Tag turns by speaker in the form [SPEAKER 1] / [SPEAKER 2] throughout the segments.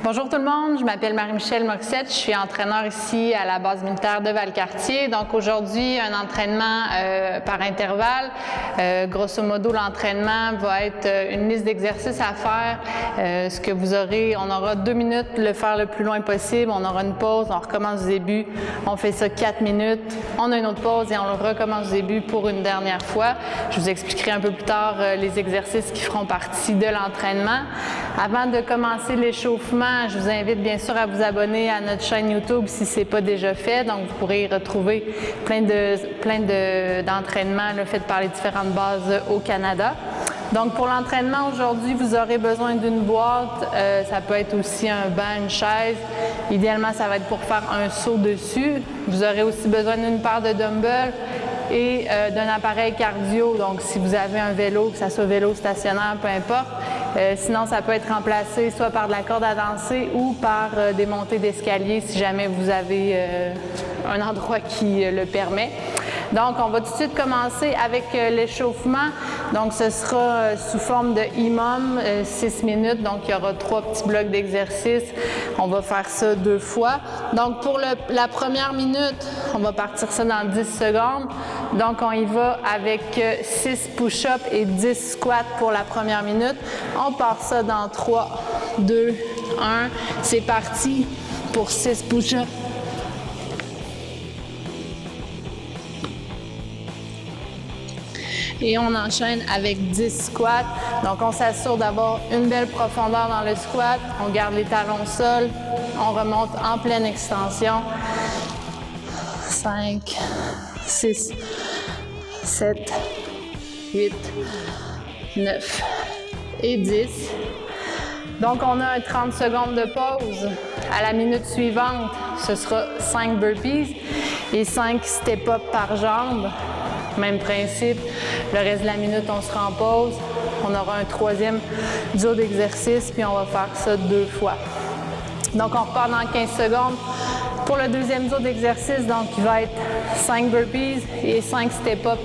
[SPEAKER 1] Bonjour tout le monde, je m'appelle Marie-Michelle Morissette, je suis entraîneur ici à la base militaire de Valcartier. Donc aujourd'hui, un entraînement par intervalle. Grosso modo, l'entraînement va être une liste d'exercices à faire. Ce que vous aurez, on aura 2 minutes pour le faire le plus loin possible. On aura une pause, on recommence du début. On fait ça 4 minutes. On a une autre pause et on le recommence du début pour une dernière fois. Je vous expliquerai un peu plus tard les exercices qui feront partie de l'entraînement. Avant de commencer l'échauffement, je vous invite bien sûr à vous abonner à notre chaîne YouTube si ce n'est pas déjà fait. Donc, vous pourrez y retrouver plein d'entraînements faits par les différentes bases au Canada. Donc, pour l'entraînement aujourd'hui, vous aurez besoin d'une boîte. Ça peut être aussi un banc, une chaise. Idéalement, ça va être pour faire un saut dessus. Vous aurez aussi besoin d'une paire de dumbbells et d'un appareil cardio. Donc, si vous avez un vélo, que ce soit vélo stationnaire, peu importe. Sinon, ça peut être remplacé soit par de la corde à danser ou par des montées d'escalier si jamais vous avez un endroit qui le permet. Donc, on va tout de suite commencer avec l'échauffement. Donc, ce sera sous forme de EMOM, 6 minutes. Donc, il y aura 3 petits blocs d'exercice. On va faire ça 2 fois. Donc, pour la première minute, on va partir ça dans 10 secondes. Donc, on y va avec 6 push-ups et 10 squats pour la première minute. On part ça dans 3, 2, 1. C'est parti pour 6 push-ups. Et on enchaîne avec 10 squats. Donc, on s'assure d'avoir une belle profondeur dans le squat. On garde les talons au sol. On remonte en pleine extension. 5, 6, 7, 8, 9 et 10. Donc, on a un 30 secondes de pause. À la minute suivante, ce sera 5 burpees et 5 step-up par jambe. Même principe, le reste de la minute, on sera en pause. On aura un 3e duo d'exercice, puis on va faire ça 2 fois. Donc, on repart dans 15 secondes. Pour le 2e duo d'exercice, donc, il va être 5 burpees et 5 step-up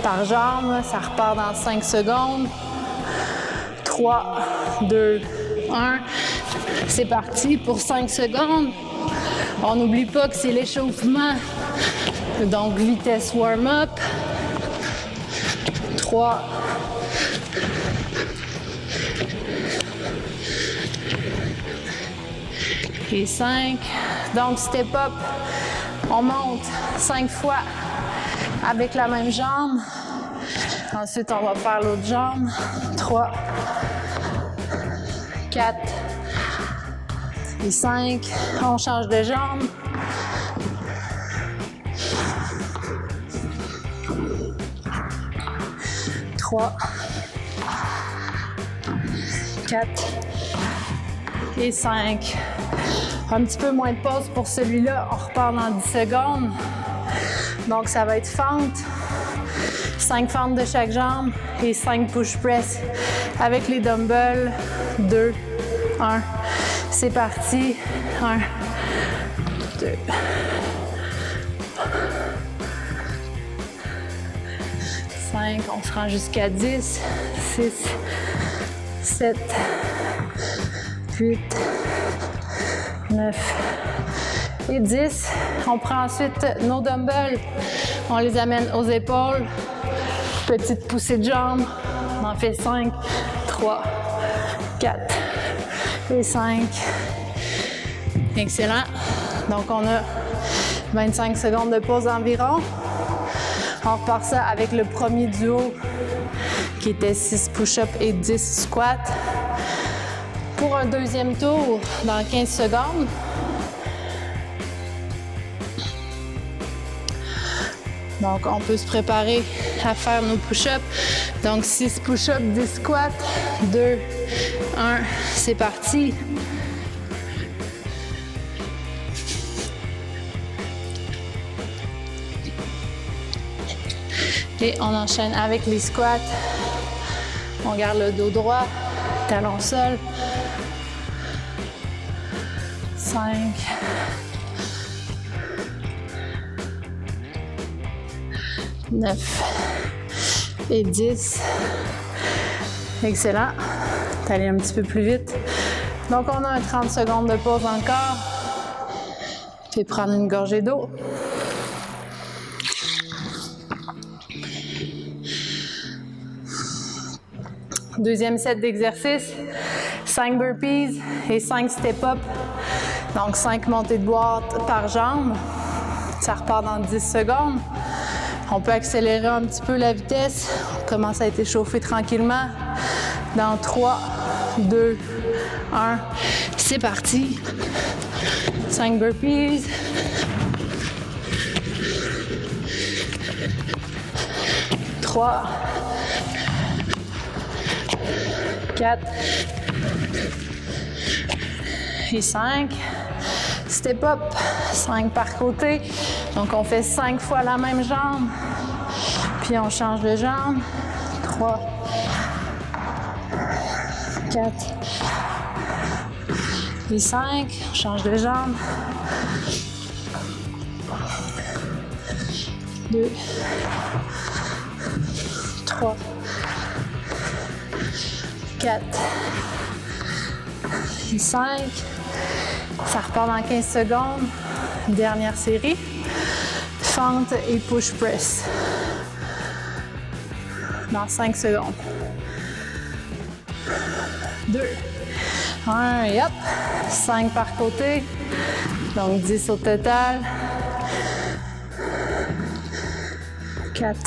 [SPEAKER 1] par jambe. Ça repart dans 5 secondes. 3, 2, 1. C'est parti pour 5 secondes. On n'oublie pas que c'est l'échauffement. Donc, vitesse warm-up. 3. Et 5. Donc, step up. On monte 5 fois avec la même jambe. Ensuite, on va faire l'autre jambe. 3, 4 et 5. On change de jambe. 3, 4 et 5. Un petit peu moins de pause pour celui-là. On repart dans 10 secondes. Donc, ça va être fente. 5 fentes de chaque jambe et 5 push press avec les dumbbells. 2, 1. C'est parti. 1, 2. 5, on se rend jusqu'à 10, 6, 7, 8, 9 et 10. On prend ensuite nos dumbbells, on les amène aux épaules. Petite poussée de jambes, on en fait 5, 3, 4 et 5. Excellent. Donc, on a 25 secondes de pause environ. On repart ça avec le premier duo qui était 6 push-ups et 10 squats. Pour un 2e tour dans 15 secondes. Donc, on peut se préparer à faire nos push-ups. Donc, 6 push-ups, 10 squats. 2, 1, c'est parti. Et on enchaîne avec les squats. On garde le dos droit, talon au sol. 5. 9 et 10. Excellent. T'allais un petit peu plus vite. Donc, on a un 30 secondes de pause encore. Puis prendre une gorgée d'eau. Deuxième set d'exercice, 5 burpees et 5 step-up. Donc 5 montées de boîte par jambe. Ça repart dans 10 secondes. On peut accélérer un petit peu la vitesse. On commence à être échauffé tranquillement. Dans 3, 2, 1, c'est parti. 5 burpees. 3, 4 et 5. Step up, 5 par côté. Donc on fait 5 fois la même jambe. Puis on change de jambe. 3, 4 et 5. On change de jambe. 2, 3, 4 et 5. Ça repart dans 15 secondes. Dernière série. Fente et push press. Dans 5 secondes. 2, 1 et hop. 5 par côté. Donc 10 au total. 4,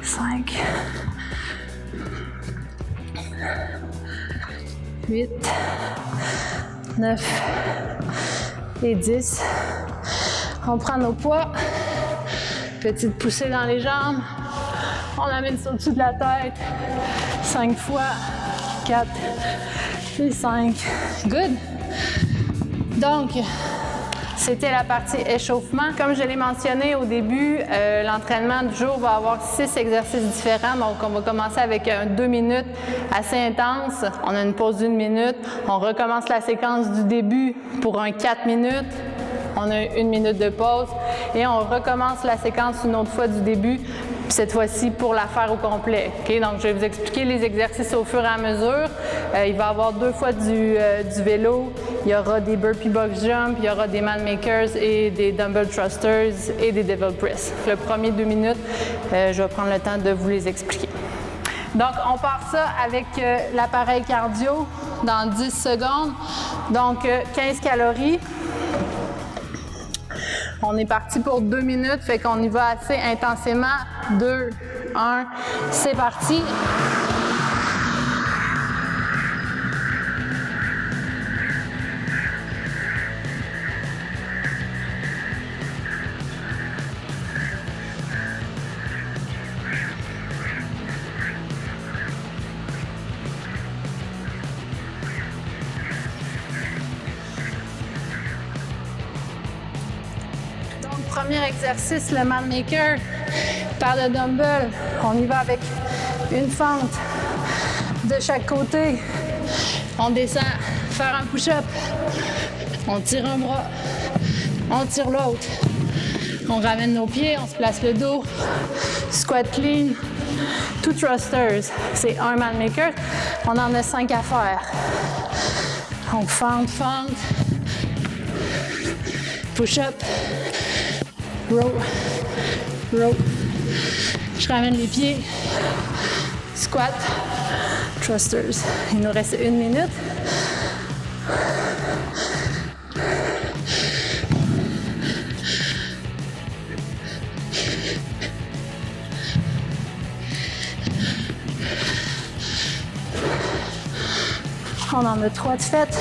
[SPEAKER 1] 5, 8, 9 et 10. On prend nos poids. Petite poussée dans les jambes. On l'amène sur le dessus de la tête. 5 fois. 4 et 5. Good. Donc, c'était la partie échauffement. Comme je l'ai mentionné au début, l'entraînement du jour va avoir 6 exercices différents. Donc, on va commencer avec un 2 minutes assez intense. On a une pause d'1 minute. On recommence la séquence du début pour un 4 minutes. On a 1 minute de pause. Et on recommence la séquence une autre fois du début, cette fois-ci pour la faire au complet. Okay? Donc, je vais vous expliquer les exercices au fur et à mesure. Il va y avoir 2 fois du vélo. Il y aura des burpee box jump, il y aura des man makers et des dumbbell thrusters et des devil press. Le premier 2 minutes, je vais prendre le temps de vous les expliquer. Donc, on part ça avec l'appareil cardio dans 10 secondes. Donc, 15 calories. On est parti pour 2 minutes, fait qu'on y va assez intensément. 2, 1, c'est parti. Premier exercice, le man maker par le dumbbell. On y va avec une fente de chaque côté. On descend, faire un push-up. On tire un bras, on tire l'autre. On ramène nos pieds, on se place le dos. Squat clean. 2 thrusters, c'est un man maker. On en a 5 à faire. Donc fente, fente. Push-up. Row, row. Je ramène les pieds. Squat, thrusters. Il nous reste 1 minute. On en a 3 de faites.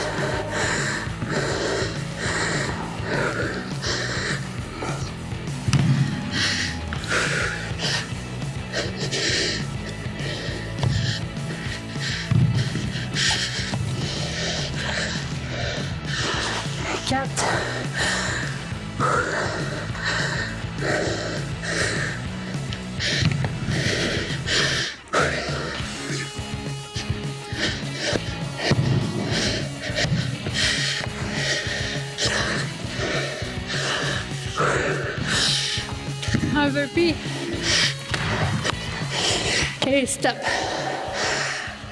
[SPEAKER 1] Un burpee. OK, stop.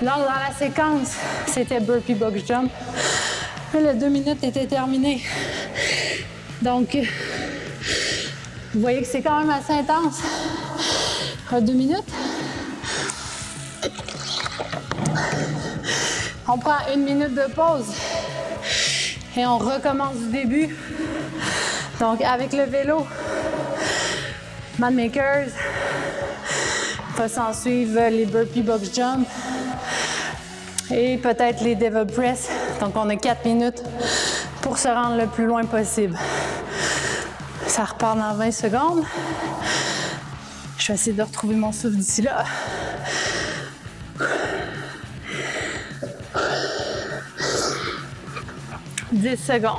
[SPEAKER 1] Donc, dans la séquence, c'était burpee box jump. Et les 2 minutes étaient terminées. Donc, vous voyez que c'est quand même assez intense. 2 minutes. On prend 1 minute de pause et on recommence du début. Donc, avec le vélo, Mad Makers, va s'en suivre les burpee box jump et peut-être les devil press. Donc, on a 4 minutes pour se rendre le plus loin possible. Ça repart dans 20 secondes. Je vais essayer de retrouver mon souffle d'ici là. « 10 secondes.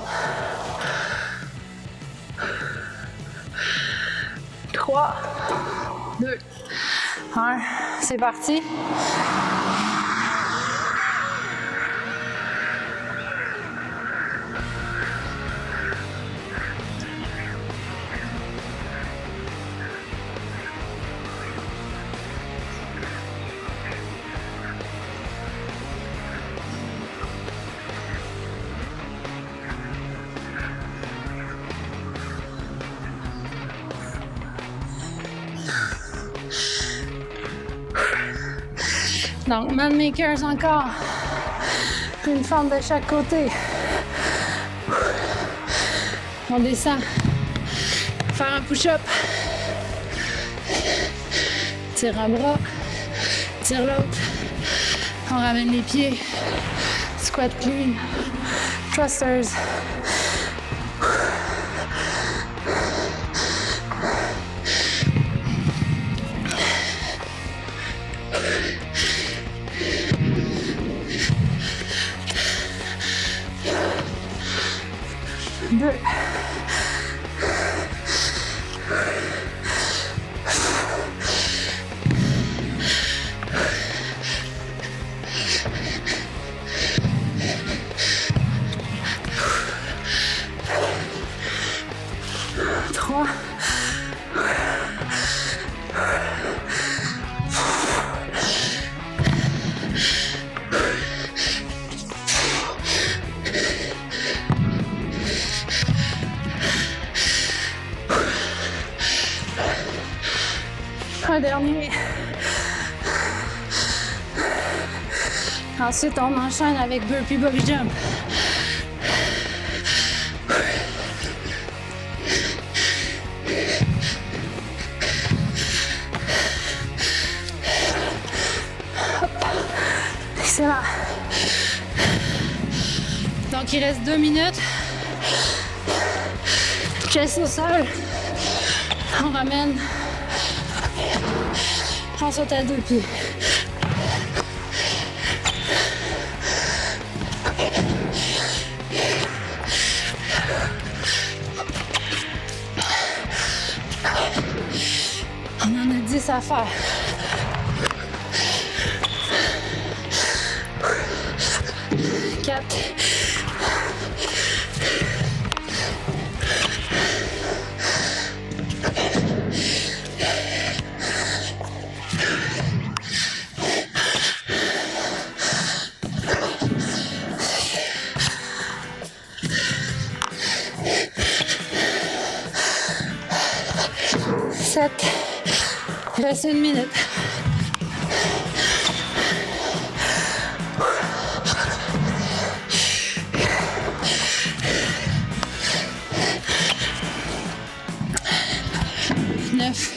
[SPEAKER 1] 3, 2, 1. C'est parti. Donc, Mad Makers encore. Une fente de chaque côté. On descend. Faire un push-up. Tire un bras. Tire l'autre. On ramène les pieds. Squat clean. Thrusters. Deux. Trois. Un dernier. Ensuite, on enchaîne avec burpee box jump. Hop. Excellent. Donc, il reste 2 minutes. Chest au sol. On ramène. On saute à 2 pieds. On en a 10 à faire. Quatre. Il reste 1 minute. Neuf.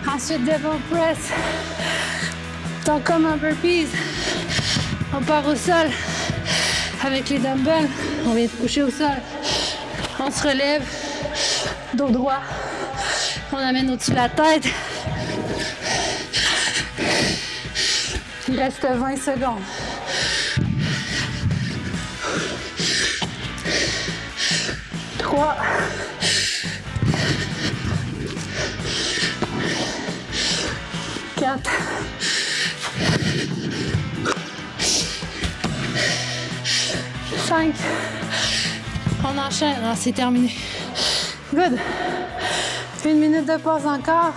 [SPEAKER 1] Ensuite, devil press. Donc, comme un burpees, on part au sol. Avec les dumbbells, on vient se coucher au sol. On se relève, dos droit. On amène au-dessus de la tête. Il reste 20 secondes. Trois. Quatre. 5. On enchaîne. Ah, c'est terminé. Good. 1 minute de pause encore.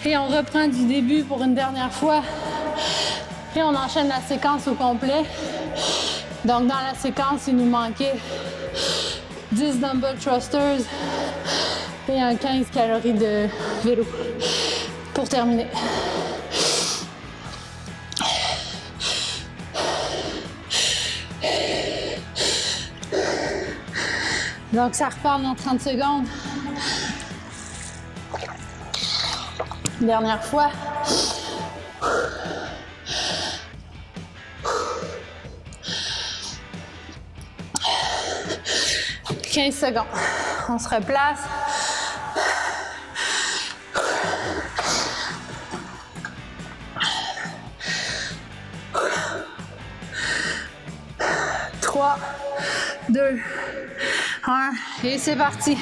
[SPEAKER 1] Et on reprend du début pour une dernière fois. Et on enchaîne la séquence au complet. Donc dans la séquence, il nous manquait 10 dumbbell thrusters et un 15 calories de vélo pour terminer. Donc ça repart dans 30 secondes. Dernière fois. 15 secondes. On se replace. Trois, 2, 1 et c'est parti.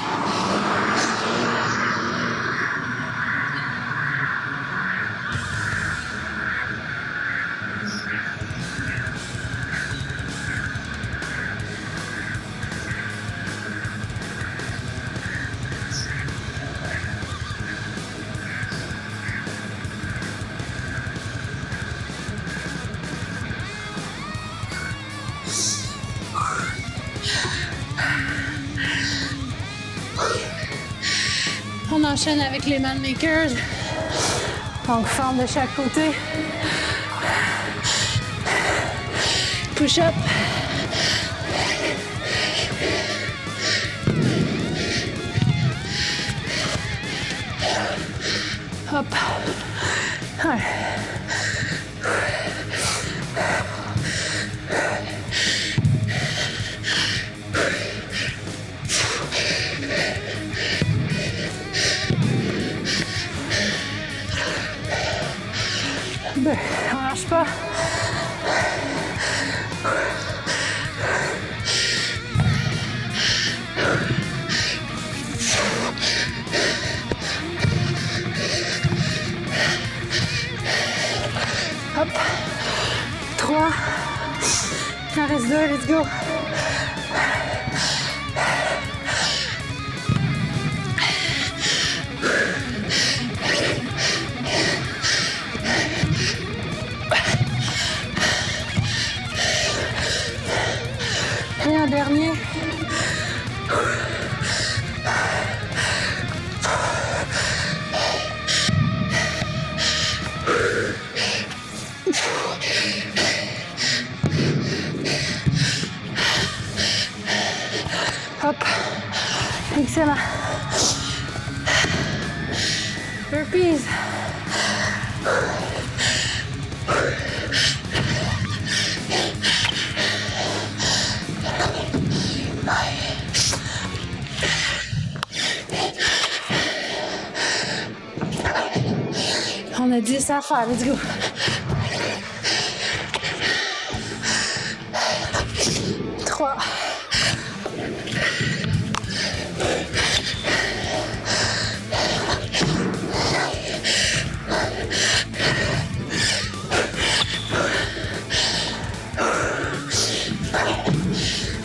[SPEAKER 1] On enchaîne avec les man makers. Donc forme de chaque côté. Push up. Hop. Ouais. On lâche pas. Hop. 3. Il en reste 2, let's go. Et un dernier. Hop. Excellent. Burpees. On a 10 à faire, let's go. Trois.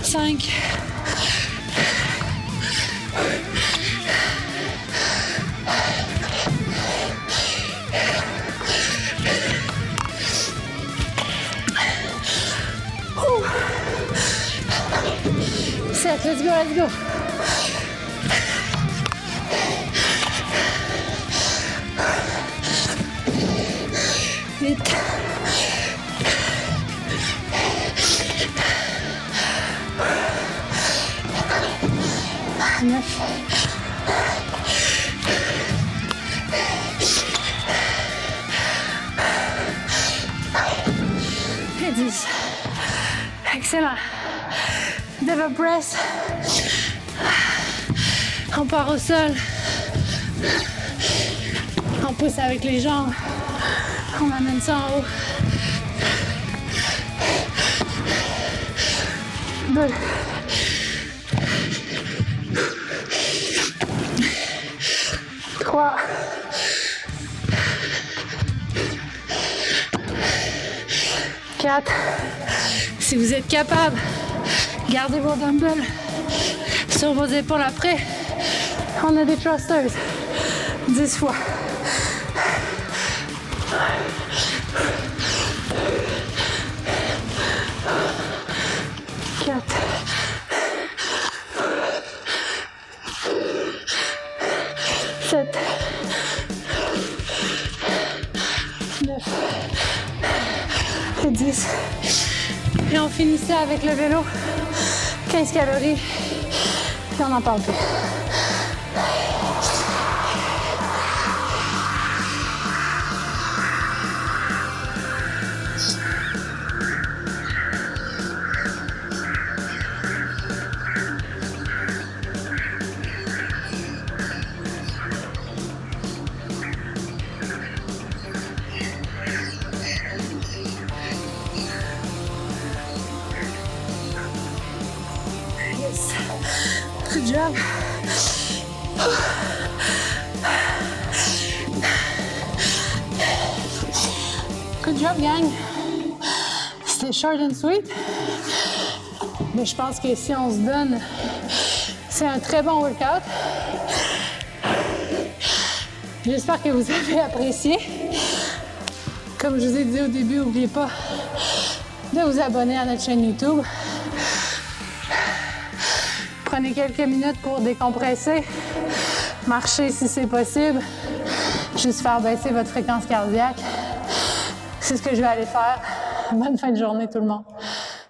[SPEAKER 1] Cinq. Let's go, let's go. Vite. 9. Et 10. Excellent. Devil press. On part au sol. On pousse avec les jambes. On amène ça en haut. 2. 3. 4. Si vous êtes capable, gardez vos dumbbells sur vos épaules après.
[SPEAKER 2] On a des thrusters. 10 fois. 4. 7. 9. Et 10. Et on finissait avec le vélo. 15 calories. Puis on n'en parle plus. Yes. Good job. Good job, gang. C'était short and sweet. Mais je pense que si on se donne, c'est un très bon workout. J'espère que vous avez apprécié. Comme je vous ai dit au début, n'oubliez pas de vous abonner à notre chaîne YouTube. Prenez quelques minutes pour décompresser, marcher si c'est possible, juste faire baisser votre fréquence cardiaque. C'est ce que je vais aller faire. Bonne fin de journée tout le monde.